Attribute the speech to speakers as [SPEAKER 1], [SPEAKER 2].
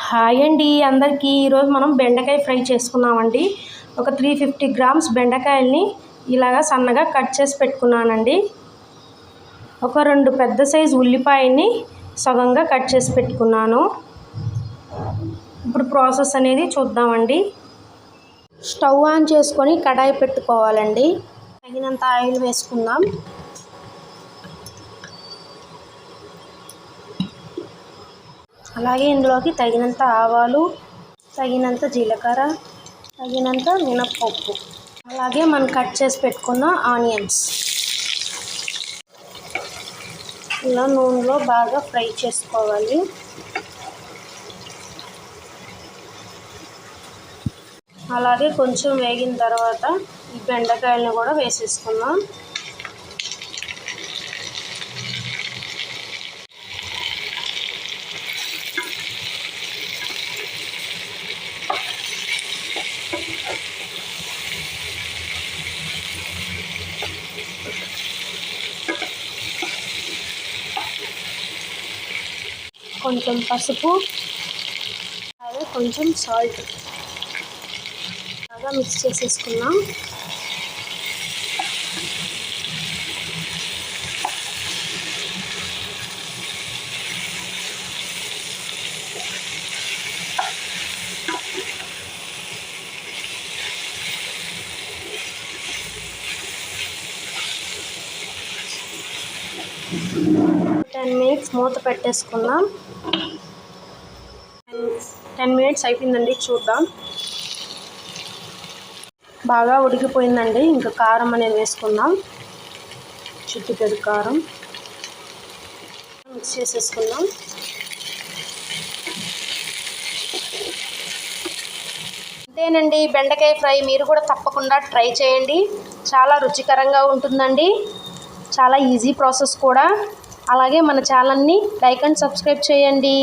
[SPEAKER 1] Hi అండి అందరికీ. ఈరోజు మనం బెండకాయ ఫ్రై చేసుకున్నామండి. ఒక 350 గ్రామ్స్ బెండకాయల్ని ఇలాగా సన్నగా కట్ చేసి పెట్టుకున్నానండి. ఒక 2 పెద్ద సైజు ఉల్లిపాయని సగంగా కట్ చేసి పెట్టుకున్నాను. ఇప్పుడు ప్రాసెస్ అనేది చూద్దామండి. స్టవ్ ఆన్ చేసుకొని కడాయి పెట్టుకోవాలండి. తగినంత ఆయిల్ వేసుకుందాం. అలాగే ఇందులోకి తగినంత ఆవాలు, తగినంత జీలకర్ర, తగినంత మినప్పప్పు, అలాగే మనం కట్ చేసి పెట్టుకున్న ఆనియన్స్ ఇలా నూనెలో బాగా ఫ్రై చేసుకోవాలి. అలాగే కొంచెం వేగిన తర్వాత ఈ బెండకాయలను కూడా వేసేసుకుందాం. కొంచెం పసుపు, అలాగే కొంచెం సాల్ట్ బాగా మిక్స్ చేసేసుకున్నాం. ఒక 10 మినిట్స్ మూత పెట్టేసుకుందాం. 10 మినిట్స్ అయిపోయిందండి, చూద్దాం. బాగా ఉడికిపోయిందండి. ఇంకా కారం అనేది వేసుకుందాం. చిటికెడు కారం మిక్స్ చేసేసుకుందాం. అంతేనండి, బెండకాయ ఫ్రై మీరు కూడా తప్పకుండా ట్రై చేయండి. చాలా రుచికరంగా ఉంటుందండి. చాలా ఈజీ ప్రాసెస్ కూడా. అలాగే మన ఛానల్ని లైక్ అండ్ సబ్స్క్రైబ్ చేయండి.